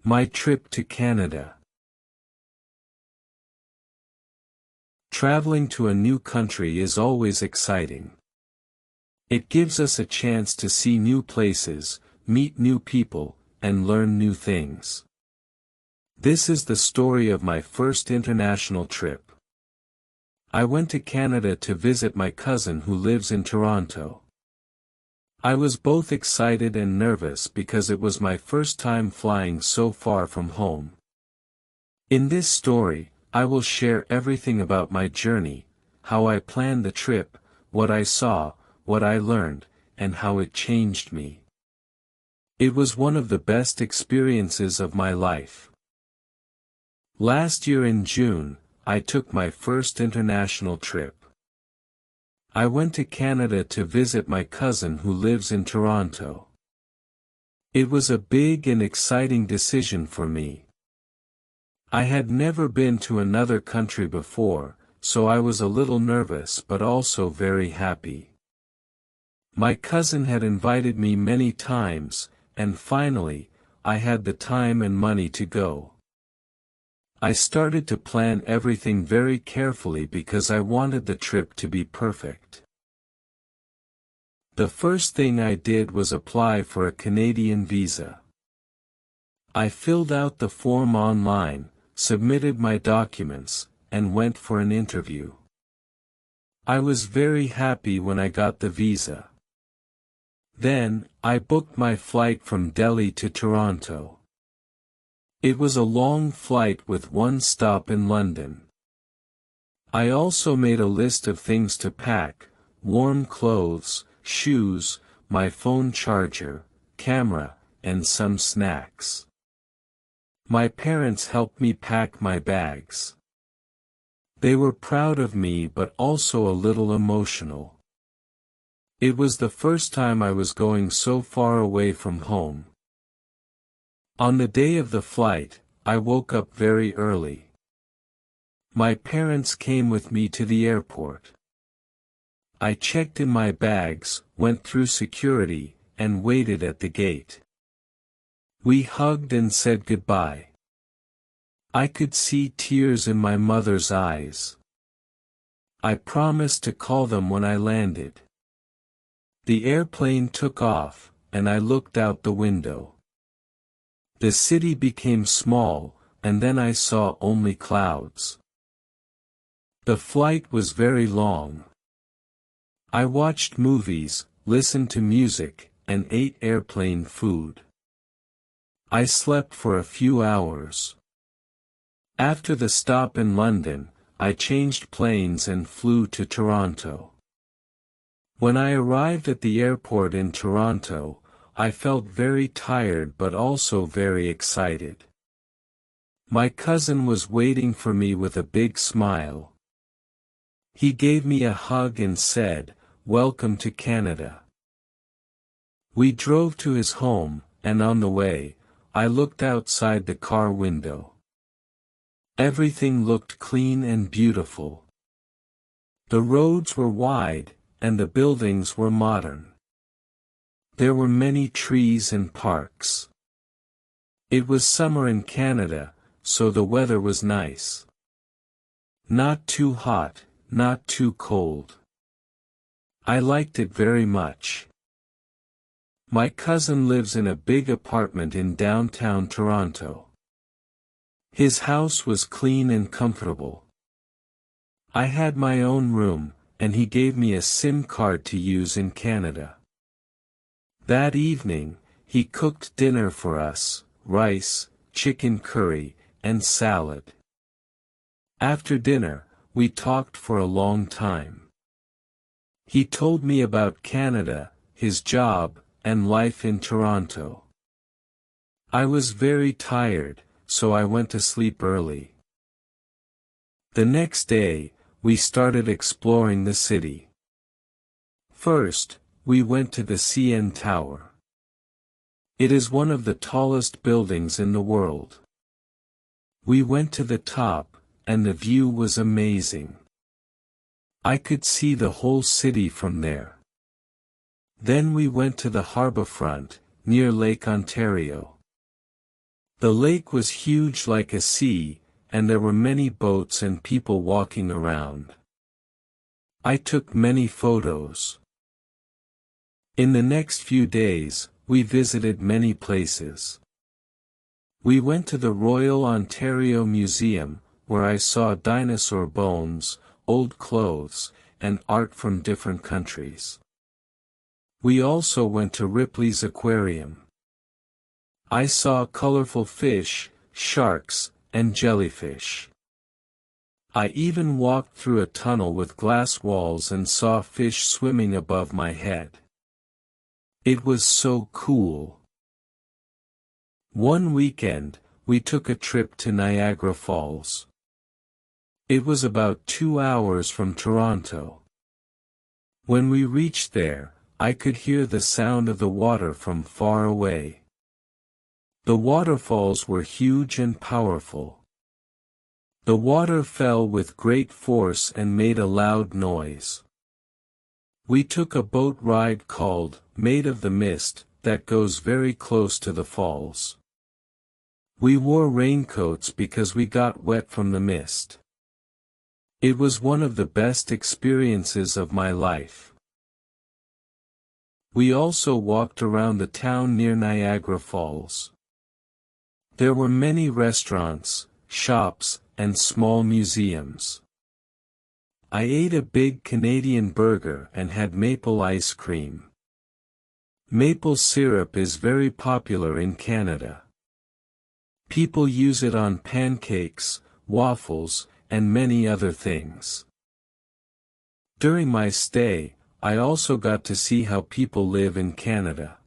My trip to Canada. Traveling to a new country is always exciting. It gives us a chance to see new places, meet new people, and learn new things. This is the story of my first international trip. I went to Canada to visit my cousin who lives in Toronto. I was both excited and nervous because it was my first time flying so far from home. In this story, I will share everything about my journey, how I planned the trip, what I saw, what I learned, and how it changed me. It was one of the best experiences of my life. Last year in June, I took my first international trip. I went to Canada to visit my cousin who lives in Toronto. It was a big and exciting decision for me. I had never been to another country before, so I was a little nervous but also very happy. My cousin had invited me many times, and finally, I had the time and money to go. I started to plan everything very carefully because I wanted the trip to be perfect. The first thing I did was apply for a Canadian visa. I filled out the form online, submitted my documents, and went for an interview. I was very happy when I got the visa. Then, I booked my flight from Delhi to Toronto. It was a long flight with one stop in London. I also made a list of things to pack: warm clothes, shoes, my phone charger, camera, and some snacks. My parents helped me pack my bags. They were proud of me but also a little emotional. It was the first time I was going so far away from home. On the day of the flight, I woke up very early. My parents came with me to the airport. I checked in my bags, went through security, and waited at the gate. We hugged and said goodbye. I could see tears in my mother's eyes. I promised to call them when I landed. The airplane took off, and I looked out the window. The city became small, and then I saw only clouds. The flight was very long. I watched movies, listened to music, and ate airplane food. I slept for a few hours. After the stop in London, I changed planes and flew to Toronto. When I arrived at the airport in Toronto, I felt very tired but also very excited. My cousin was waiting for me with a big smile. He gave me a hug and said, "Welcome to Canada." We drove to his home, and on the way, I looked outside the car window. Everything looked clean and beautiful. The roads were wide, and the buildings were modern. There were many trees and parks. It was summer in Canada, so the weather was nice. Not too hot, not too cold. I liked it very much. My cousin lives in a big apartment in downtown Toronto. His house was clean and comfortable. I had my own room, and he gave me a SIM card to use in Canada. That evening, he cooked dinner for us: rice, chicken curry, and salad. After dinner, we talked for a long time. He told me about Canada, his job, and life in Toronto. I was very tired, so I went to sleep early. The next day, we started exploring the city. First, we went to the CN Tower. It is one of the tallest buildings in the world. We went to the top, and the view was amazing. I could see the whole city from there. Then we went to the harbourfront, near Lake Ontario. The lake was huge like a sea, and there were many boats and people walking around. I took many photos. In the next few days, we visited many places. We went to the Royal Ontario Museum, where I saw dinosaur bones, old clothes, and art from different countries. We also went to Ripley's Aquarium. I saw colorful fish, sharks, and jellyfish. I even walked through a tunnel with glass walls and saw fish swimming above my head. It was so cool. One weekend, we took a trip to Niagara Falls. It was about 2 hours from Toronto. When we reached there, I could hear the sound of the water from far away. The waterfalls were huge and powerful. The water fell with great force and made a loud noise. We took a boat ride called Made of the Mist that goes very close to the falls. We wore raincoats because we got wet from the mist. It was one of the best experiences of my life. We also walked around the town near Niagara Falls. There were many restaurants, shops, and small museums. I ate a big Canadian burger and had maple ice cream. Maple syrup is very popular in Canada. People use it on pancakes, waffles, and many other things. During my stay, I also got to see how people live in Canada.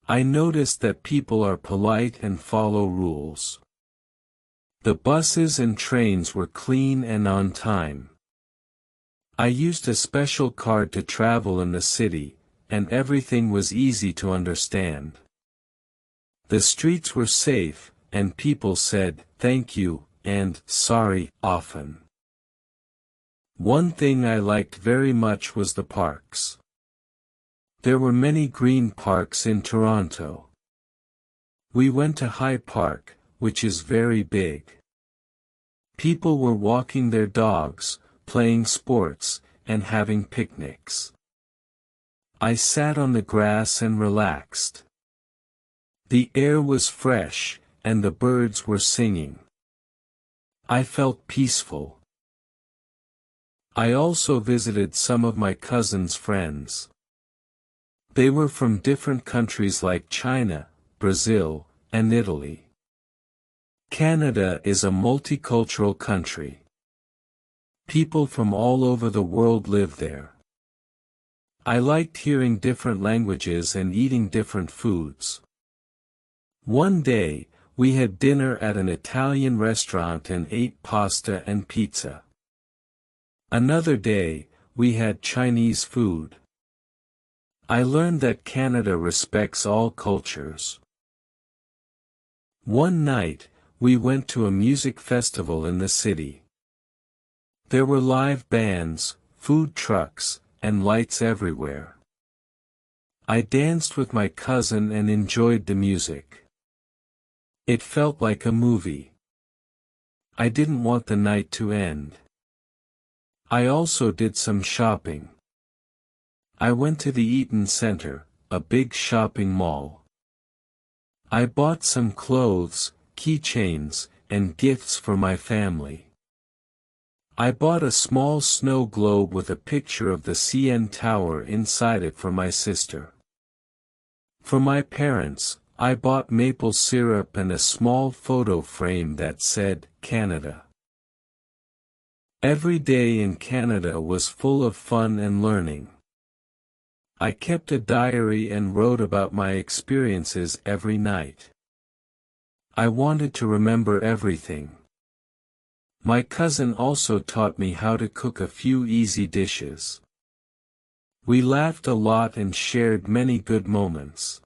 I noticed that people are polite and follow rules. The buses and trains were clean and on time. I used a special card to travel in the city, and everything was easy to understand. The streets were safe, and people said, "Thank you," and "sorry," often. One thing I liked very much was the parks. There were many green parks in Toronto. We went to High Park, which is very big. People were walking their dogs, playing sports, and having picnics. I sat on the grass and relaxed. The air was fresh, and the birds were singing. I felt peaceful. I also visited some of my cousin's friends. They were from different countries like China, Brazil, and Italy. Canada is a multicultural country. People from all over the world live there. I liked hearing different languages and eating different foods. One day, we had dinner at an Italian restaurant and ate pasta and pizza. Another day, we had Chinese food. I learned that Canada respects all cultures. One night, we went to a music festival in the city. There were live bands, food trucks, and lights everywhere. I danced with my cousin and enjoyed the music. It felt like a movie. I didn't want the night to end. I also did some shopping. I went to the Eaton Center, a big shopping mall. I bought some clothes, keychains, and gifts for my family. I bought a small snow globe with a picture of the CN Tower inside it for my sister. For my parents, I bought maple syrup and a small photo frame that said, "Canada." Every day in Canada was full of fun and learning. I kept a diary and wrote about my experiences every night. I wanted to remember everything. My cousin also taught me how to cook a few easy dishes. We laughed a lot and shared many good moments.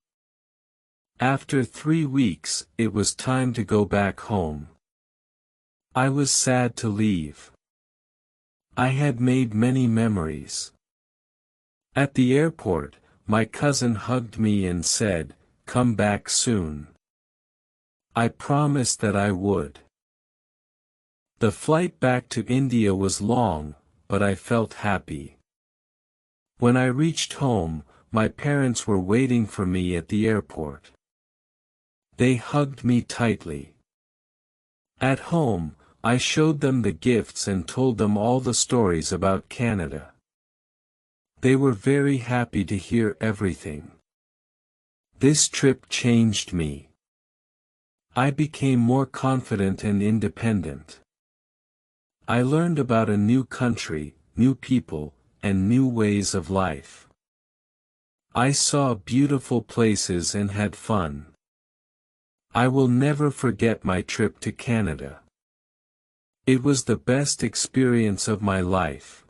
After 3 weeks, it was time to go back home. I was sad to leave. I had made many memories. At the airport, my cousin hugged me and said, "Come back soon." I promised that I would. The flight back to India was long, but I felt happy. When I reached home, my parents were waiting for me at the airport. They hugged me tightly. At home, I showed them the gifts and told them all the stories about Canada. They were very happy to hear everything. This trip changed me. I became more confident and independent. I learned about a new country, new people, and new ways of life. I saw beautiful places and had fun. I will never forget my trip to Canada. It was the best experience of my life.